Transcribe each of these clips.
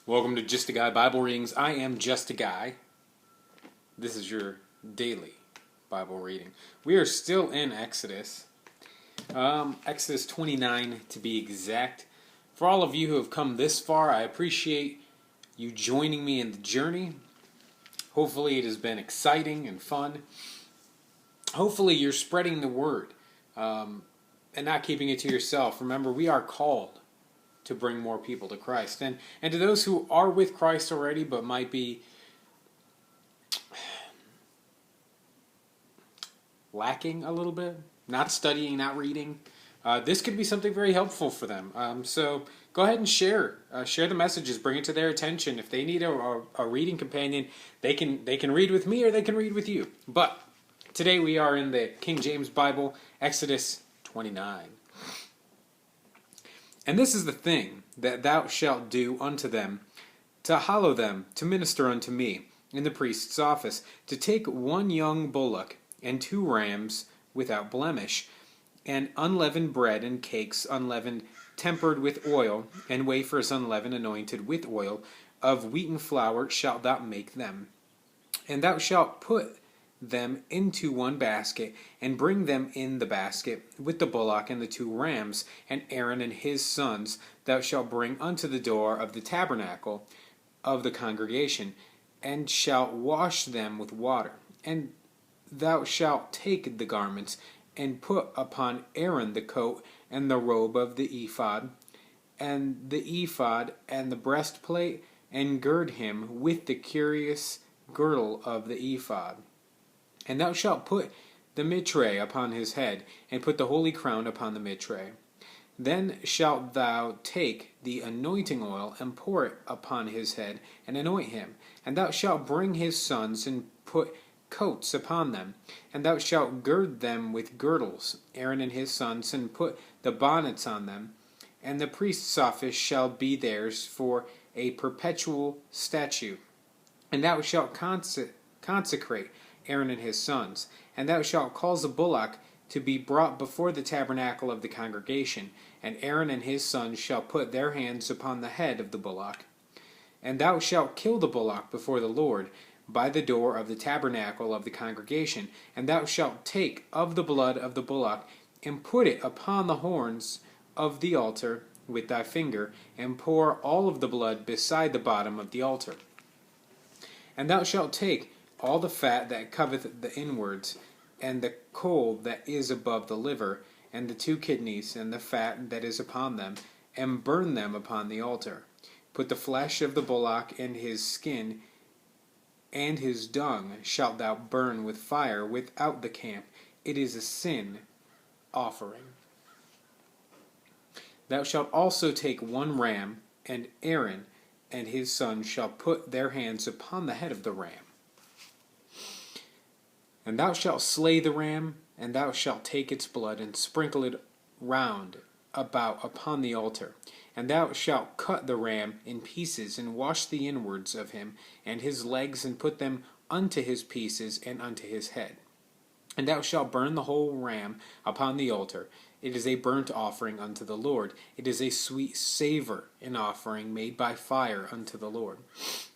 Welcome to Just a Guy Bible Readings. I am Just a Guy. This is your daily Bible reading. We are still in Exodus. Exodus 29 to be exact. For all of you who have come this far, I appreciate you joining me in the journey. Hopefully it has been exciting and fun. Hopefully you're spreading the word and not keeping it to yourself. Remember, we are called to bring more people to Christ. And to those who are with Christ already but might be lacking a little bit, not studying, not reading, this could be something very helpful for them. So go ahead and share the messages, bring it to their attention. If they need a reading companion, they can read with me or they can read with you. But today we are in the King James Bible, Exodus 29. And this is the thing that thou shalt do unto them, to hallow them, to minister unto me in the priest's office, to take one young bullock and 2 rams without blemish, and unleavened bread and cakes unleavened, tempered with oil, and wafers unleavened, anointed with oil, of wheaten flour shalt thou make them. And thou shalt put them into one basket, and bring them in the basket with the bullock and the 2 rams, and Aaron and his sons thou shalt bring unto the door of the tabernacle of the congregation, and shalt wash them with water. And thou shalt take the garments, and put upon Aaron the coat and the robe of the ephod, and the ephod and the breastplate, and gird him with the curious girdle of the ephod. And thou shalt put the mitre upon his head, and put the holy crown upon the mitre. Then shalt thou take the anointing oil, and pour it upon his head, and anoint him. And thou shalt bring his sons, and put coats upon them. And thou shalt gird them with girdles, Aaron and his sons, and put the bonnets on them. And the priest's office shall be theirs for a perpetual statute. And thou shalt consecrate Aaron and his sons. And thou shalt cause a bullock to be brought before the tabernacle of the congregation, and Aaron and his sons shall put their hands upon the head of the bullock. And thou shalt kill the bullock before the Lord by the door of the tabernacle of the congregation, and thou shalt take of the blood of the bullock, and put it upon the horns of the altar with thy finger, and pour all of the blood beside the bottom of the altar. And thou shalt take all the fat that covereth the inwards, and the caul that is above the liver, and the 2 kidneys, and the fat that is upon them, and burn them upon the altar. Put the flesh of the bullock, and his skin, and his dung shalt thou burn with fire without the camp. It is a sin offering. Thou shalt also take 1 ram, and Aaron and his sons shall put their hands upon the head of the ram. And thou shalt slay the ram, and thou shalt take its blood, and sprinkle it round about upon the altar. And thou shalt cut the ram in pieces, and wash the inwards of him, and his legs, and put them unto his pieces, and unto his head. And thou shalt burn the whole ram upon the altar. It is a burnt offering unto the Lord. It is a sweet savour, an offering made by fire unto the Lord.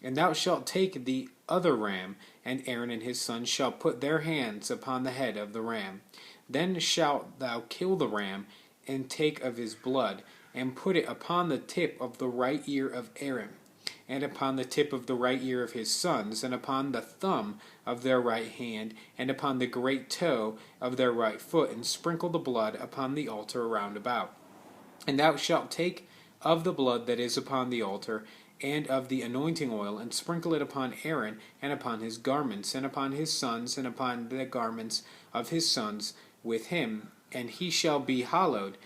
And thou shalt take the other ram, and Aaron and his sons shall put their hands upon the head of the ram. Then shalt thou kill the ram, and take of his blood, and put it upon the tip of the right ear of Aaron, and upon the tip of the right ear of his sons, and upon the thumb of their right hand, and upon the great toe of their right foot, and sprinkle the blood upon the altar round about. And thou shalt take of the blood that is upon the altar, and of the anointing oil, and sprinkle it upon Aaron, and upon his garments, and upon his sons, and upon the garments of his sons with him, and he shall be hallowed,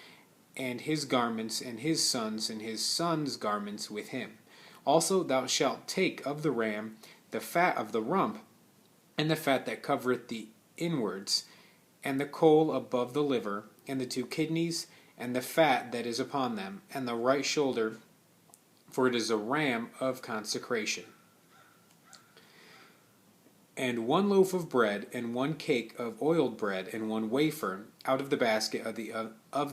and his garments, and his sons' garments with him. Also thou shalt take of the ram the fat of the rump, and the fat that covereth the inwards, and the caul above the liver, and the 2 kidneys, and the fat that is upon them, and the right shoulder, for it is a ram of consecration. And 1 loaf of bread, and 1 cake of oiled bread, and 1 wafer, out of the basket of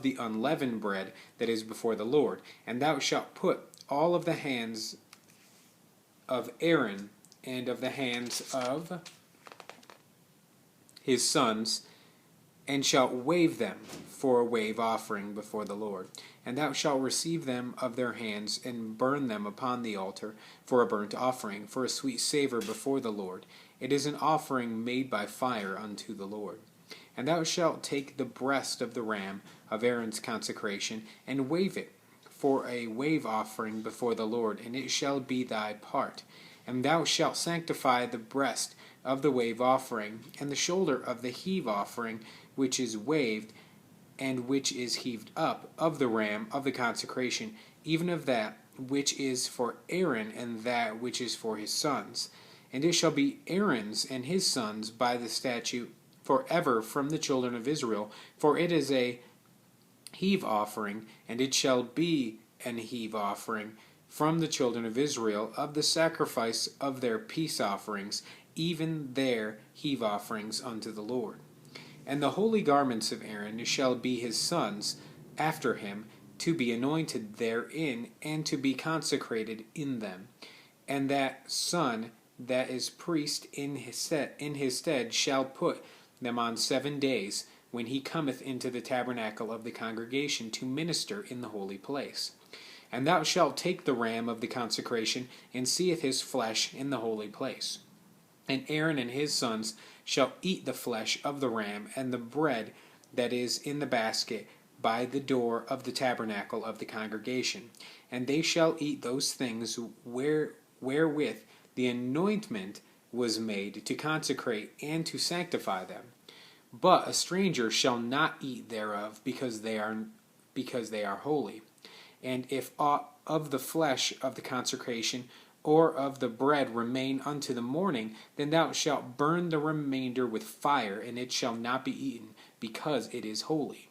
the unleavened bread that is before the Lord. And thou shalt put all of the hands of Aaron and of the hands of his sons, and shalt wave them for a wave offering before the Lord. And thou shalt receive them of their hands, and burn them upon the altar for a burnt offering, for a sweet savour before the Lord. It is an offering made by fire unto the Lord. And thou shalt take the breast of the ram of Aaron's consecration, and wave it for a wave offering before the Lord, and it shall be thy part. And thou shalt sanctify the breast of the wave offering, and the shoulder of the heave offering, which is waved, and which is heaved up, of the ram of the consecration, even of that which is for Aaron, and that which is for his sons. And it shall be Aaron's and his sons by the statute forever from the children of Israel, for it is a heave offering, and it shall be an heave offering from the children of Israel of the sacrifice of their peace offerings, even their heave offerings unto the Lord. And the holy garments of Aaron shall be his sons after him, to be anointed therein, and to be consecrated in them. And that son that is priest in his stead shall put them on 7 days, when he cometh into the tabernacle of the congregation to minister in the holy place. And thou shalt take the ram of the consecration, and seeth his flesh in the holy place. And Aaron and his sons shall eat the flesh of the ram, and the bread that is in the basket by the door of the tabernacle of the congregation. And they shall eat those things wherewith the anointment was made to consecrate and to sanctify them. But a stranger shall not eat thereof, because they are holy. And if aught of the flesh of the consecration or of the bread remain unto the morning, then thou shalt burn the remainder with fire, and it shall not be eaten, because it is holy.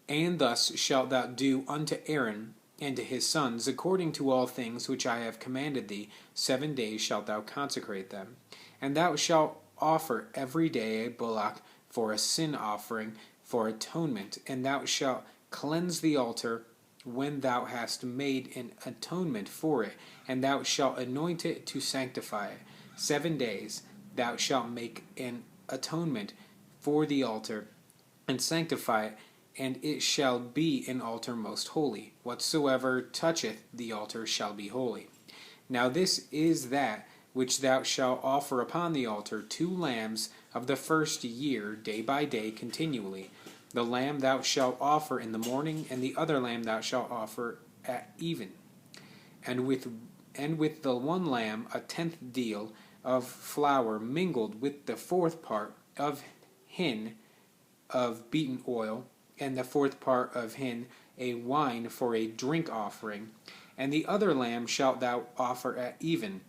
And thus shalt thou do unto Aaron and to his sons, according to all things which I have commanded thee. 7 days shalt thou consecrate them. And thou shalt offer every day a bullock for a sin offering for atonement, and thou shalt cleanse the altar when thou hast made an atonement for it, and thou shalt anoint it to sanctify it. 7 days thou shalt make an atonement for the altar, and sanctify it, and it shall be an altar most holy. Whatsoever toucheth the altar shall be holy. Now this is that which thou shalt offer upon the altar, 2 lambs of the first year, day by day, continually. The lamb thou shalt offer in the morning, and the other lamb thou shalt offer at even. And with the one lamb 1/10 deal of flour mingled with the 4th part of hin of beaten oil, and the 4th part of hin a wine for a drink offering. And the other lamb shalt thou offer at even,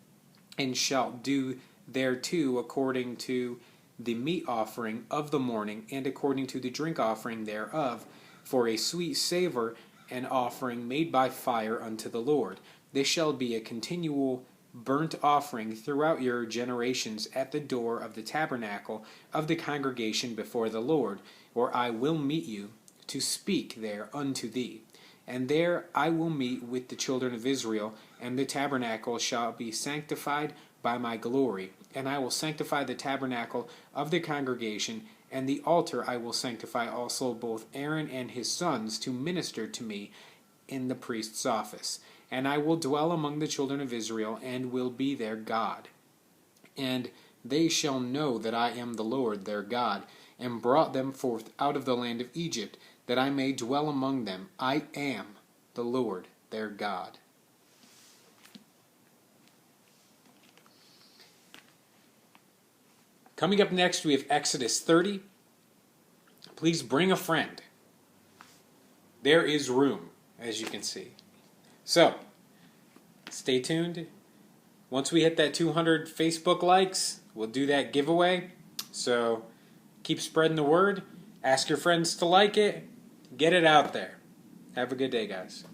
and shalt do thereto according to the meat offering of the morning, and according to the drink offering thereof, for a sweet savour, an offering made by fire unto the Lord. This shall be a continual burnt offering throughout your generations at the door of the tabernacle of the congregation before the Lord, where I will meet you to speak there unto thee. And there I will meet with the children of Israel, and the tabernacle shall be sanctified by my glory. And I will sanctify the tabernacle of the congregation, and the altar I will sanctify also, both Aaron and his sons, to minister to me in the priest's office. And I will dwell among the children of Israel, and will be their God. And they shall know that I am the Lord their God, and brought them forth out of the land of Egypt, that I may dwell among them. I am the Lord their God. Coming up next, we have Exodus 30. Please bring a friend. There is room, as you can see. So, stay tuned. Once we hit that 200 Facebook likes, we'll do that giveaway. So, keep spreading the word. Ask your friends to like it. Get it out there. Have a good day, guys.